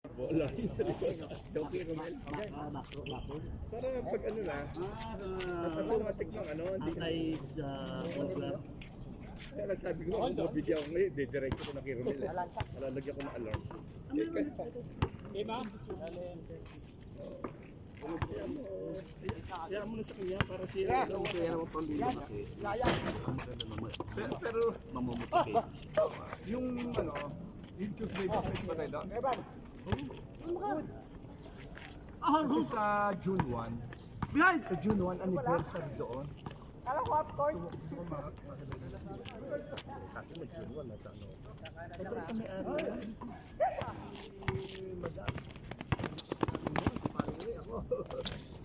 Wala. Joke Romel. Para pag ano na, automatic ng ano, Anti-burglar. kaya sabi ko, kung mabigyan ko ngayon, didiretso ko na kay Romel. Malalagyan ko ng alarm. Diba? Kaya mo na sa kanya para siya lang kaya naman pambili kasi. Pero Mamumuti. yung ano, yung Tuesday business ba tayo doon? Kasi sa June 1, sa June 1 anniversary doon. Alam ko, Apcoy. Kasi may June 1 na sa ano. Pero kami ano, madam.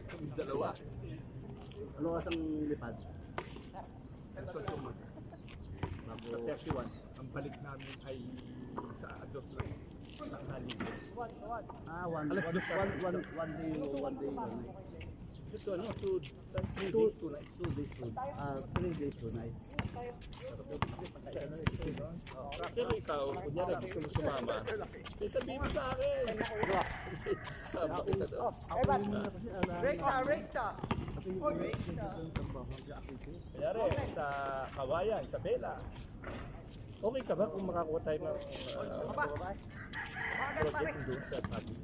Kami dalawa. Ano kasang lipad? Sa 31, ang balik namin ay sa Ados lang. Tanghali. Alas dos. One day. Ito ano, 3 days, 2 nights. 2 days, 3 days, 2 nights. Pero ikaw, kunyari gusto mo sumama, eh sabihin mo sa akin. Sama kita doon. Rekta. Kunyari, sa Kawayan, sa Bela. Okay ka ba kung makakuha tayo ng project doon sa Tabi?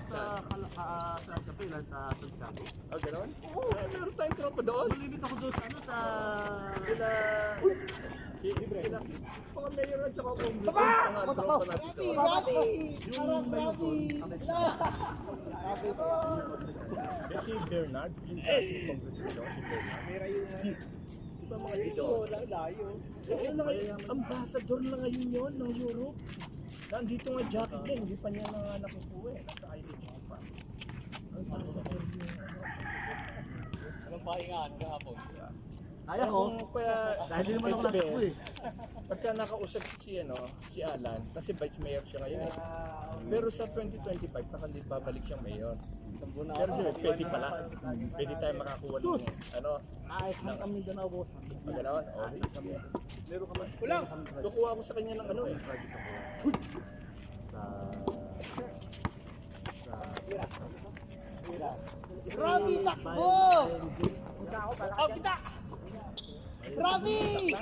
Sa Kapila, sa Santiago. Ah, gano'n? Meron tayong tropa doon. Malimit ako doon sa ano, sa... Sila... Sila... Mga mayor at saka kung gusto mga tropa natin doon. Yung mayo doon, Si Bernard, yung dating congressman, si Bernard. Di ba mga dito? Ano na ngayon, ambassador na ngayon yun ng Europe. Nandito nga jacket niya, hindi pa niya nakukuha eh. Nasa IHG pa. Ambassador niya. Anong pahingaan kahapon? kaya ko. Kaya, Dahil din naman ako natakbo eh. pagka nakausap si Alan, kasi vice mayor siya ngayon eh. Pero sa 2025, nakaliit babalik siyang mayor. Pero pwede pala. Pwede tayo makakuha ng ano. Ayos lang kami doon ako. Pag gano'n, okay kami. Meron ka ba? Kulang! Kukuha ako sa kanya ng ano eh. Rabi, takbo! Oh, kita! Rabi!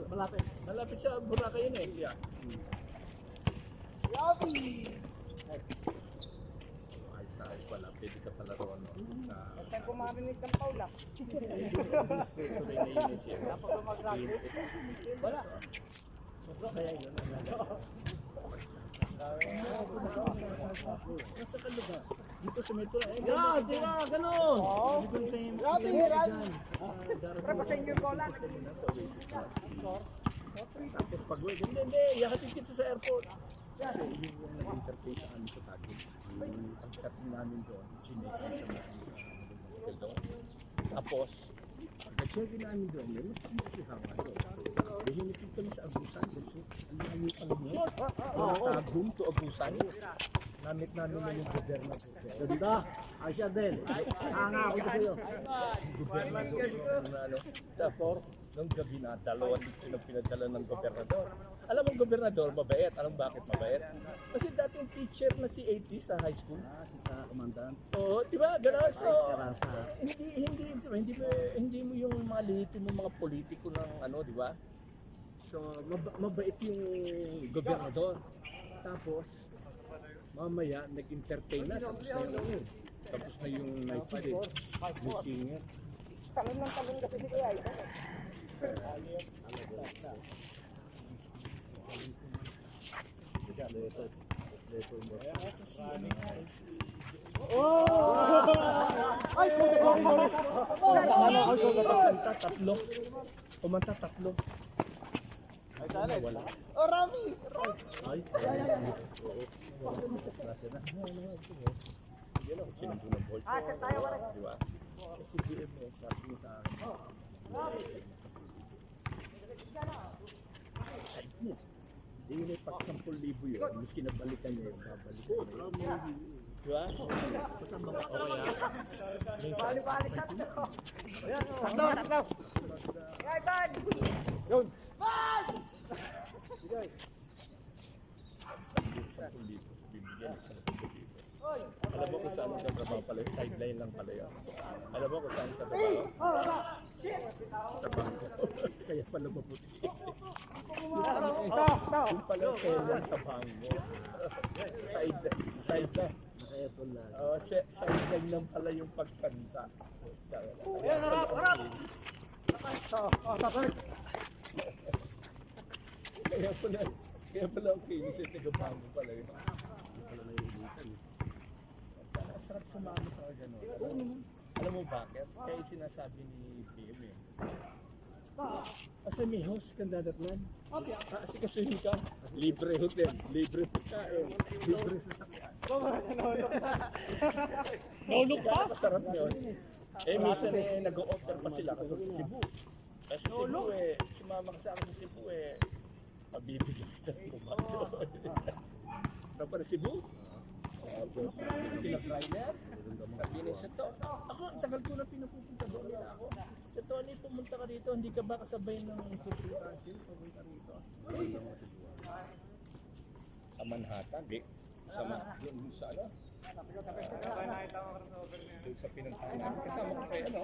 Malapit. Malapit sa Boracay yun eh. Yeah. Rabi! Ayos pala. Pwede ka pala roon. Saan ko marinig ng Paula? Straight to the name siya. Dapat ko mag-graduate. Wala. Kaya yun. Nasa ka lugar? Dito sa metro. Di ba? Ganun! Rabi! Pre, pasayin yung bola. Tapos pag hindi, yakatid kita sa airport. Kasi yung nag-interface sa amin sa Taguig. Ang pagkating namin doon, chinek kami sa doon. Tapos, nag-check namin doon, yun, nagpapakikawa doon. Dahil nakita kami sa Agusan, kasi ang layo pa niya. Tagum to Agusan. Namit namin na yung gobernador. Ganda. Asya din. Hanga ako sa'yo. Gobernador na ano. Tapos, nung gabi na, 2 dito na pinadala ng gobernador. Alam mo, gobernador, mabait. Alam bakit mabait? Kasi dating teacher na si 80 sa high school. Si Kamandan. Oo, di ba? Gano'n. So, hindi mo yung mga lihitin ng mga politiko ng ano, di ba? So, mabait yung gobernador. Tapos, mamaya, nag-entertain na. Tapos na yung nakikinig. Yung singer. Talon ng talon kasi si Kuya ito. Ay, sorry. Tatlo. Kumanta tatlo. Wala. Oh, Rami! Ay, yan ako sinundo ng bolt. Tayo wala. Di ba? Kasi GM eh, sabi niya sa akin. Hindi yun ay pag 10,000 yun. Miski nabalikan niya yun, babalikan niya yun. Di ba? Okay ha? Balik-balik tatlo. Tatlo! Right, bad! Yun. Bad! puti. Yung pala kailan sa bango. Side na. Naka-aircon lang. Side lang pala yung pagkanta. Yan, harap! Kaya pala ang kinis yung taga-bango pala yun. Sarap sumama sa gano'n. Alam mo bakit? Kaya sinasabi ni PM eh. Kasi may host kang dadatnan. Kasi kasuhin ka. Libre hotel, libre pagkain, libre sasakyan. Nulog Kaya masarap yun. Minsan nag-o-offer pa sila kasi sa Cebu. Kasi sa Cebu sumama ka sa akin sa Cebu mabibigyan kita ng kumato. Tapos Cebu? Sila Kreiner? Naginis ito. Ako, ang tagal ko na pinupunta doon nila ako. Sa Tony, pumunta ka dito, hindi ka ba kasabay ng Supreme Council? Pumunta rito. Sa Manhattan, di? Sa Manhattan, sa ano? Doon sa pinuntahan namin. Kasama ko kay ano,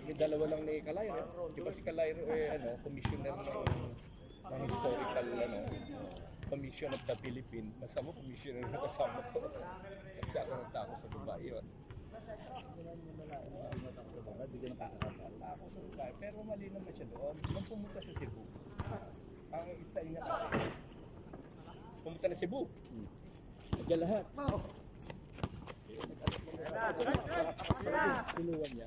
yung dalawa lang ni Calairo. Di ba si Calairo commissioner ng historical Commission of the Philippines. Masama commissioner na kasama ko. Nagsaka ng tao sa babae yun. Pero mali naman siya doon. Nung pumunta sa Cebu, ang style niya pumunta na Cebu. Nagalahat. Kinuha niya.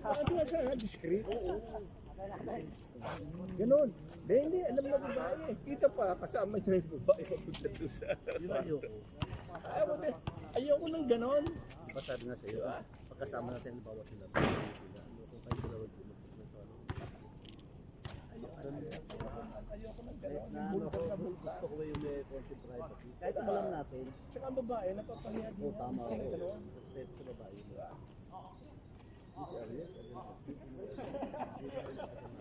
Ano na discreet? Ganon. Hindi, alam na babae. Kita pa, kasama siya yung babae papunta doon sa... Ayoko nang ganon. Pasabi nga sa iyo, pagkasama natin ang bawat sila. Ayoko nang ganon. Gusto ko yung may konti privacy. Kahit alam natin, Tsaka ang babae, napapahiya din. tama ako. Ganon. Respeto sa babae.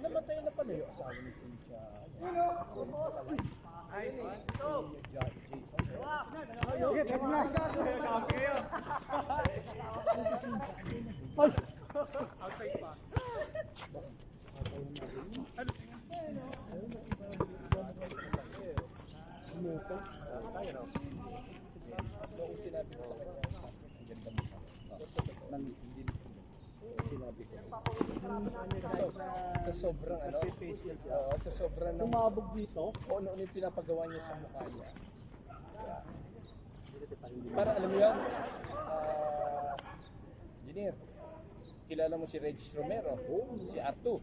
Namatay na pala yung asawa ni Kim sa... Sa sobrang sa sobrang ng Tumabog dito. kung ano yung pinapagawa niya sa mukha niya. Para alam mo yan, engineer, kilala mo si Regis Romero, si Artu.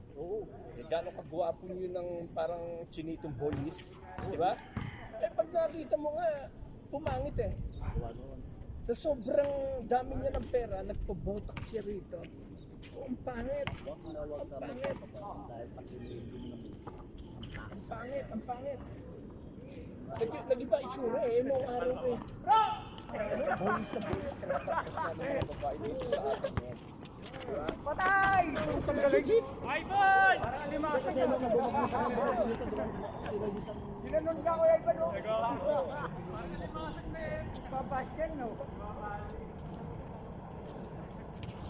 Gano'ng kagwapo yun ng parang chinitong boys, di ba? Pag nakita mo nga, pumangit Sa sobrang dami niya ng pera, nagpabotak siya rito. Ang pangit. Ang pangit. Nag-iba itsura noong araw Boys na boys. Tapos na ng mga babae dito sa atin. Patay! Ivan! Ginanon ka ko Ivan o? Papasyan no?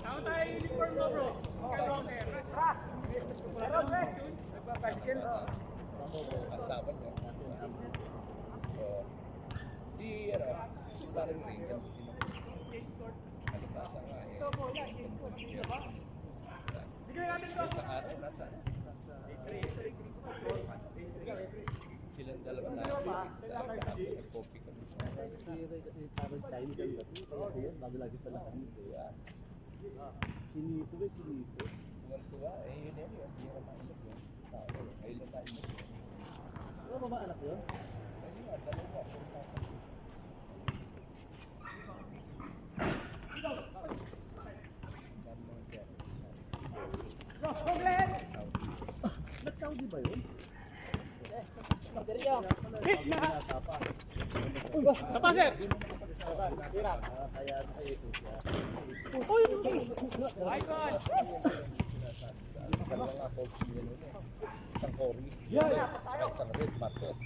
Saan tayo uniform mo bro? Meron pre! Nagpapasyan o? Asawa niya. Si parang Reagan. Kalipasa nga Sa araw, nasa silang dalawa na sa kahapon nag-copy kami. Kasi parang Chinese ang dati. Kaya bago lagi pala kami. Sinito ba? Sinito. Tuwa, yun yan. Hindi naman anak yun. Ayun lang tayo. Ano ba ba anak yun? Nag-Saudi ba yun? Tapa sir! Kaya ito siya. Icon! Dalawa nga coach niya nun Isang Cory. Isang Red Marcos.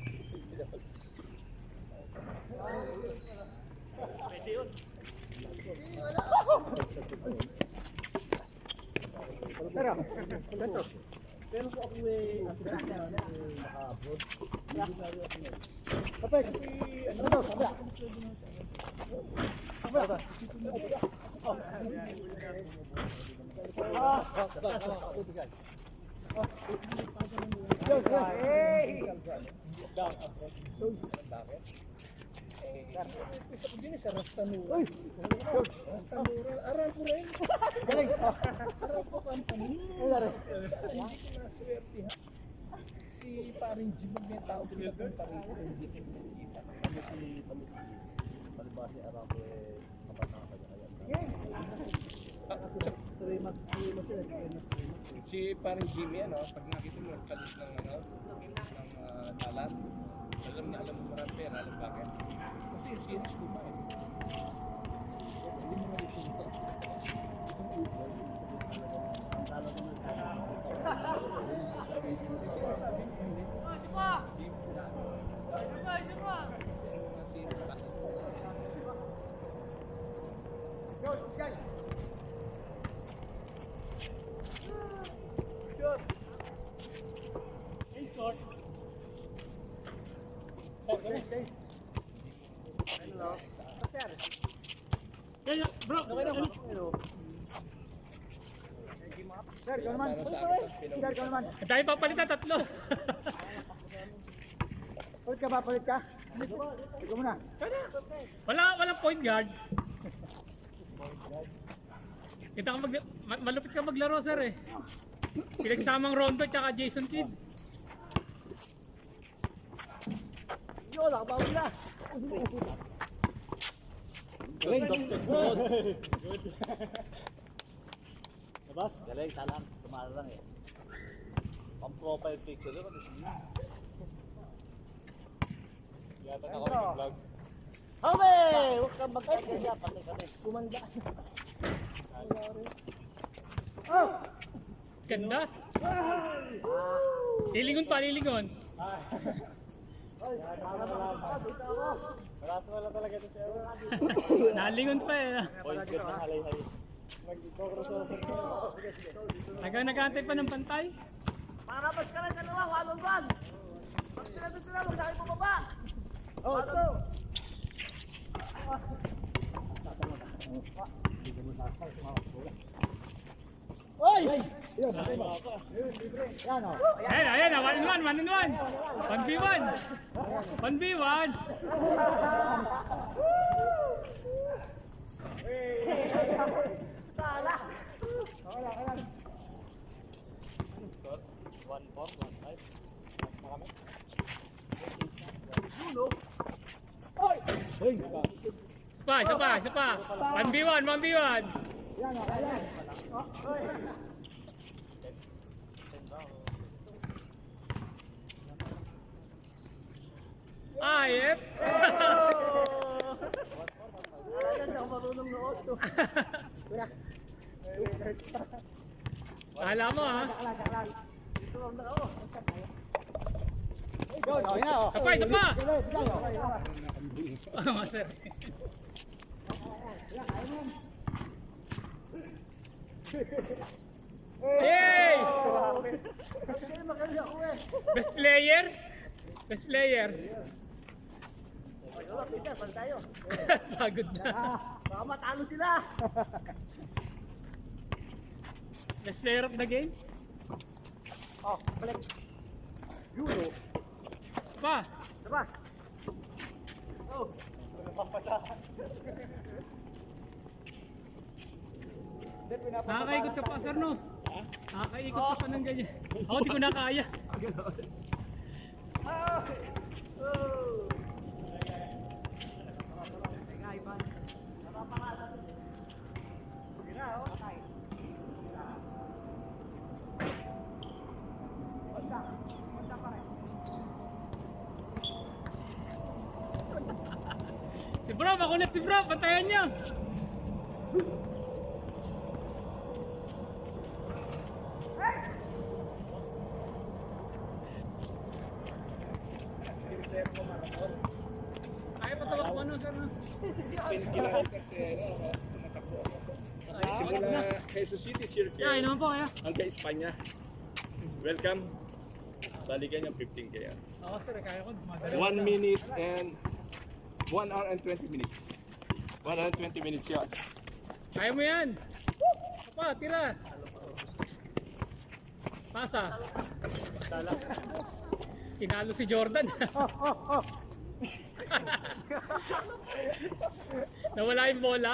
Pero po ako naka-abroad. Kapag, ano daw, sabi. Isa ko din sa Rastanura. Rastanura. Aral ko rin. Galing. Aral ko company. Hindi ko naswerte ha. Si paring Jimog may tao pinapunta rito. Hindi ko nakikita. Palibasi araw ko kapataka kaya. Si paring Jimmy ano, pag nakita mo kalit ng ano, ng dalan. Alam mo marami pera, alam bakit? Kasi yung series ko ba eh. Hindi mo nalipunta. Bro, Sir, ikaw naman. Sir, ikaw naman. tayo papalitan, tatlo. Palit ka ba? Palit ka? Ikaw muna. Walang point guard. Kita ka malupit ka maglaro, sir eh. Pinagsamang Rondo tsaka Jason Kidd. Yo, nakabawin na. Galing, Dr. Good. Labas? Galing, salang. Tumara lang eh. Pang-profile picture doon. Yata na ako yung vlog. Hame! Huwag kang magkakaya. Patay kami. Kumanda. Ganda. Lilingon pa, lilingon. Paraso wala talaga ito siya. Nalingon pa eh. Point good na halay-halay. Nagantay pa ng pantay. Marabas ka lang dalawa, walong bag. Pag sinabi sila, huwag tayo bumaba. Oh, ito. Oy! Yan, yan o. Ayan, 1-on-1. 1v1. 1v1. Isa pa. 1v1. Yan o, yan. Ayep. Ayan, ako marunong noon. Kala mo ha. Ito ang ako. Yun, o, yan o. Isa pa. Yan o. Ano nga sir? Yay! Best player? Best player. Wala, Peter, pag tayo. Pagod na. Baka matalo sila. Best player of the game? Oh, balik. Euro. Pa. Diba? Oh. Nakakaikot ka pa sir no? Nakakaikot ka pa ng ganyan. Ako di ko na kaya. Si bro, makulit si bro, pantayan niya. Kaya pa tawag ko ano sir no? Kailangan kasi ano, natakbo ako. Simula Jesus City Circle Yeah, inuman po kaya. hanggang Espanya. Welcome. Balikan yung 15 kaya. Oo sir, kaya ko. 1 minute and 1 hour and 20 minutes. 1 hour and 20 minutes yun. Kaya mo yan. Pa, tira. Pasa. Tinalo si Jordan. Nawala yung bola.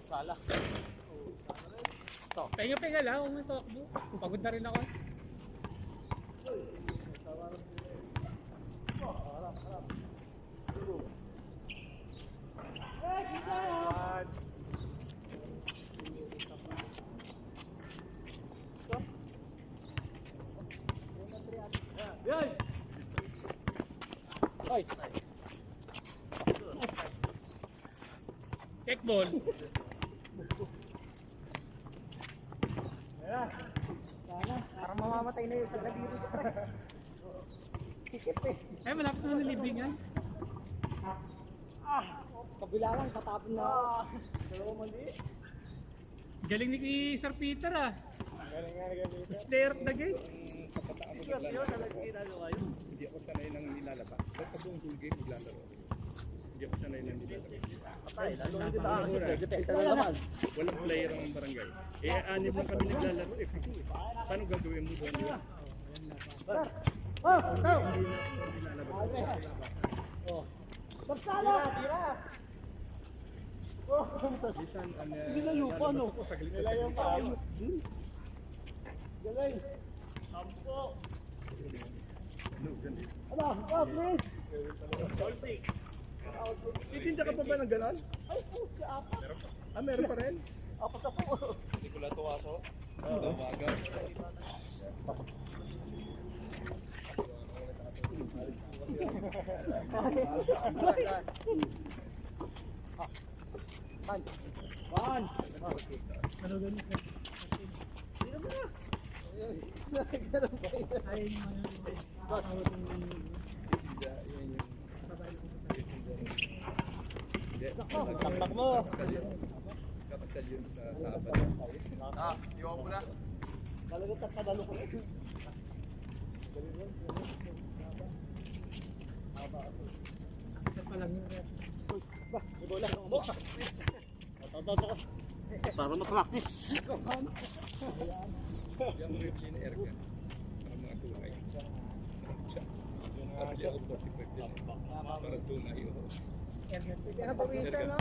Sala. Pahinga-pahinga lang. Kung ito, pagod na rin ako. Ay, Check ball. Parang mamamatay na yun sa daliri. Sikip eh. Ay, malapit na nilibing yan. Kabila lang, tatapon na. Dalawa mali. Galing ni Sir Peter ah. galing nga nagagawin. Player of the game. Hindi ako sanay nang nilalaba. Basta buong whole game naglalaro. Hindi ako sanay nang nilalaba. Depensa na naman. Walang player ang barangay. Eh, anim lang kami naglalaro eh. Paano gagawin mo doon yun? Pagsala! Tira! Minsan, Nilalupa, no? ko sa gilid. Nilayo pa. Galay! Titinda ka pa ba ng ganon? Ay, puti, apat. Ah, meron pa rin? Apat ako. Taktak mo. Kapasal yun sa Sabado. Malagatan sa dalo ko. Ito pa lang yun. Para ma-practice. Yung review ni Erkan. Para mga tunay. Pabili ako 45 din. Para tunay yun. Kaya pawisan, no?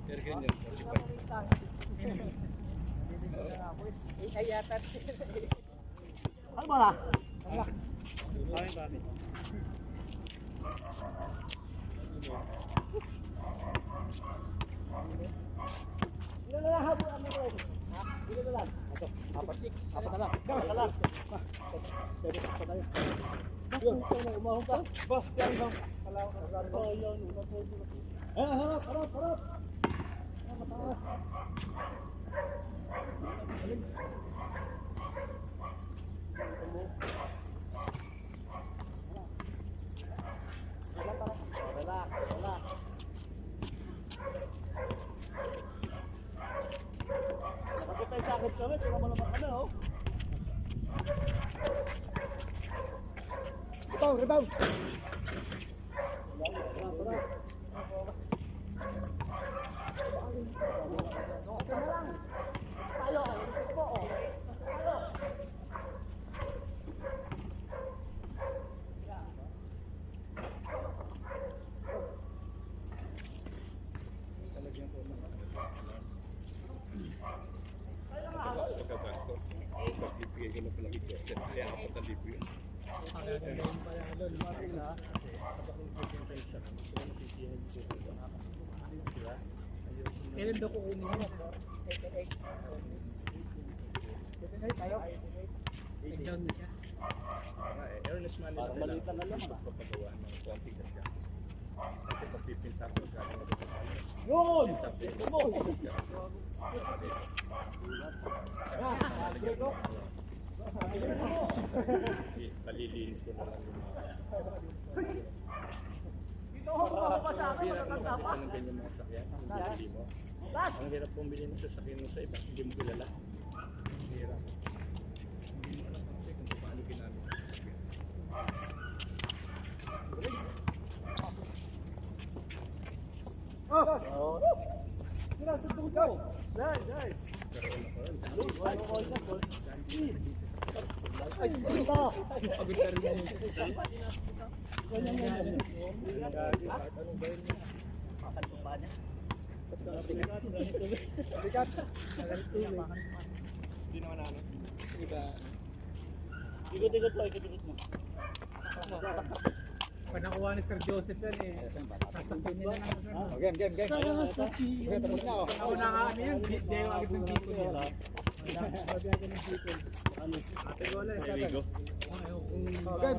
Erkan yan, 45. Ay, yata. Ano ba na? Ilan na lang habol ang mga. Ilan na lang. Apat na lang. Apat na lang. Pwede pa tayo. Yun, umahong ka. Ba, yan bang. Oh, yun. Harap, harap, harap. Nakapit tayo sa akin kami. Tingnan mo naman kami, oh. Rebound, rebound. Pagkagastos. Pagbibigay ko na pala ito. Kaya ako talipo yun. Kailan daw kukunin mo? Take down na siya. Earnest money na lang. Papagawa ng konting kasya. Kasi pagpipinta ko galing ako sa Yun! palilinis ko na lang yung mga Dito ako, bumaba sa akin. Bilang ng ganyan mga sakyan, hindi mo. Ang hirap pumili ng sasakyan mo sa iba, hindi mo kilala. Ang hirap. Hindi mo alam kasi kung paano ginamit. Pagod na rin yun. Hindi naman ano. Ikot-ikot mo. Pag nakuha ni Sir Joseph yan eh. Sasakyan nila na. Game. Okay, tapos na ako. Nauna nga ano yan. Di yung agad ng dito nila.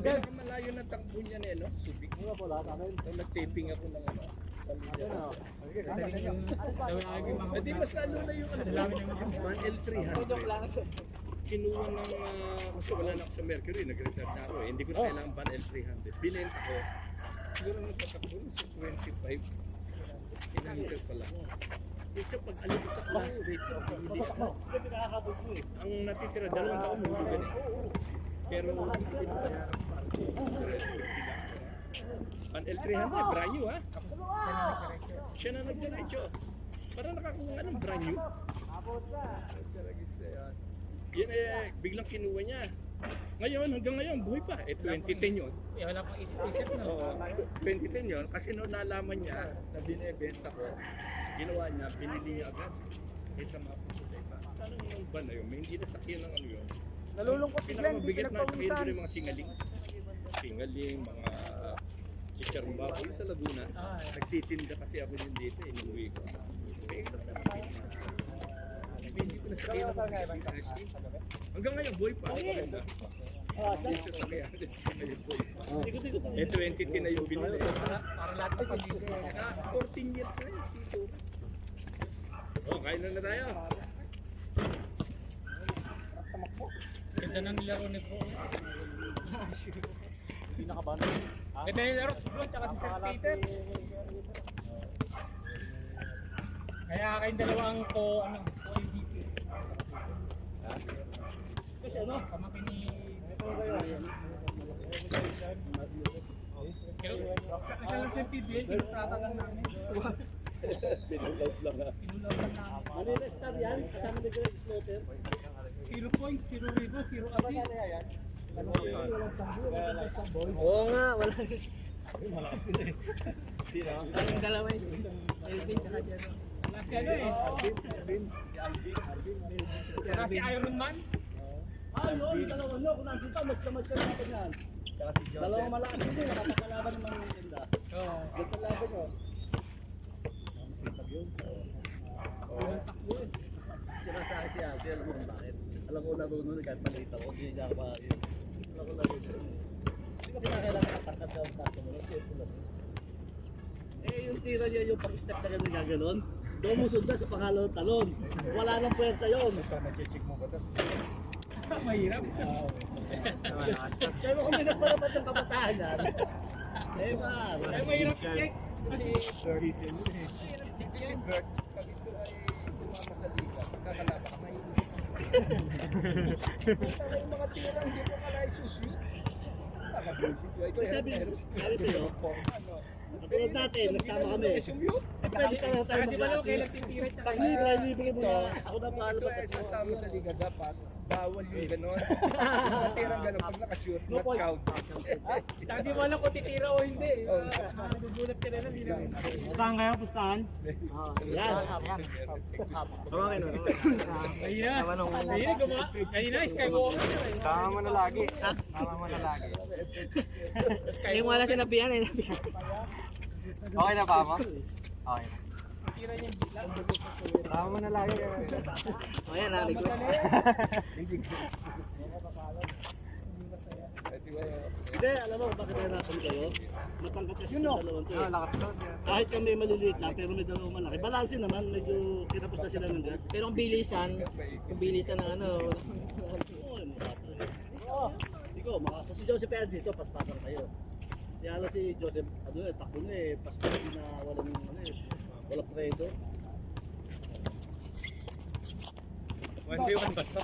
Game. Malayo na takbo niya na no? Subic. Nag-taping ako ng ano. Hindi mas lalo na yung Man L300. Kinuha ng, kasi wala na ako sa Mercury, nag-retire na ako eh. Hindi ko na kailangan Van L300. Binenta ko. Siguro nagtatakbo sa 25. Kilometer pala. Ito pag alam ko sa class rate ko, hindi ang natitira, 2 taon mo ganun. Pero hindi ko pinabayaran pa. Van L300, brand new ha? Siya na nagdiretso. Para nakakuha nga ng brand new. Yan eh, biglang kinuha niya. Ngayon, hanggang ngayon, buhay pa. 2010 yun. Wala pang isip-isip na. Oo, 2010 yun. Kasi noon nalaman niya na binibenta ko, ginawa niya, binili niya agad. Kaysa mapunta sa iba. Tanong yung ba na yun? May hindi na sakyan ng ano yun. Nalulungkot si Glenn, di Pinakamabigat na sakyan pinagpawisan. doon yung mga singaling. Singaling, mga chicharong baboy sa Laguna. Nagtitinda kasi ako din dito, inuwi ko. Kaya ito na hindi ko na sakyan ng mga hanggang ngayon, buhay pa. Maganda. Hindi sa sakyan. Ngayon, buhay pa. Eh, 2010 na yung binili. Para lahat ng pag-ibig. 14 years na yun. Oh, kain na tayo. Ganda ng nilaro ni Bro. Ganda ng nilaro si Bro, tsaka si Sir Peter. Kaya kayong dalawang MVP. Kasi ano? Kamaki ni... Pero, kasi lang sa PBL, pinutrata lang namin. Pinulaw lang ha. Pinulaw lang namin. Manila Star yan, kasama ni Greg Slaughter. 0 points, 0 rebounds, 0 assist. Oo nga, wala. Ang dalawa yun. Elvin, saka Jero. Wala si ano eh. Wala si Iron Man. Ay, yun, yung dalawa nyo, kung nandito, mas kamad ka natin yan. Dalawang malakas din, nakapagkalaban ng mga maganda. Oo. Nagkalaban nyo. Sinasabi si Ate, alam mo kung bakit? Alam ko na doon kahit maliit ako, hindi niya ako makakit. Alam ko na yun. Hindi ko kinakailangan katangkad daw sa akin. Eh, yung tira niya yung pang-step na gano'n gano'n. Doon mo sundan sa pangalawang talon. Wala nang puwersa yun. Nag-check mo ba ito? Mahirap. Pero kung pinagparapat ng kabataan yan, eh ba? Ay, mahirap i-check. Kasi Si Bert, pag ito ay sumama sa liga, kakalaba ka may punta na yung mga tira, hindi mo ka na-isusweet. So sabi sa'yo, katulad natin, nagsama kami. Pwede ka na tayo di ba lang kayo mag-assist. nagtitira tsaka Pag libre mo na, ako na paano ba? Ito ay sasama sa liga, dapat bawal yung gano'n. Tirang gano'n, pag nakashoot, not count. Tsaka di mo alam kung titira o hindi. Nagugulat ka na lang. Pustahan kayo, pustahan? Yan. Ayun. Ayun, gumawa. Kanina, Skywalker. Tama mo na lagi. Tama mo na lagi. Yung wala sinabihan eh. Okay na ba mo? Okay na. Tama mo na lagi. O yan, narinig ko. Hindi, alam mo bakit na natin kayo? Matangkat kasi yung dalawang to. Lakas daw siya. Kahit kami maliliit lang, pero may dalawang malaki. Balansin naman, medyo kinapos na sila ng gas. Pero ang bilisan ng ano, Oo, yung mga bata. Ikaw, si Joseph Pérez dito, paspasan kayo. Kaya lang si Joseph, ano takbo na eh, pasto na walang predo. 1v1 ba to?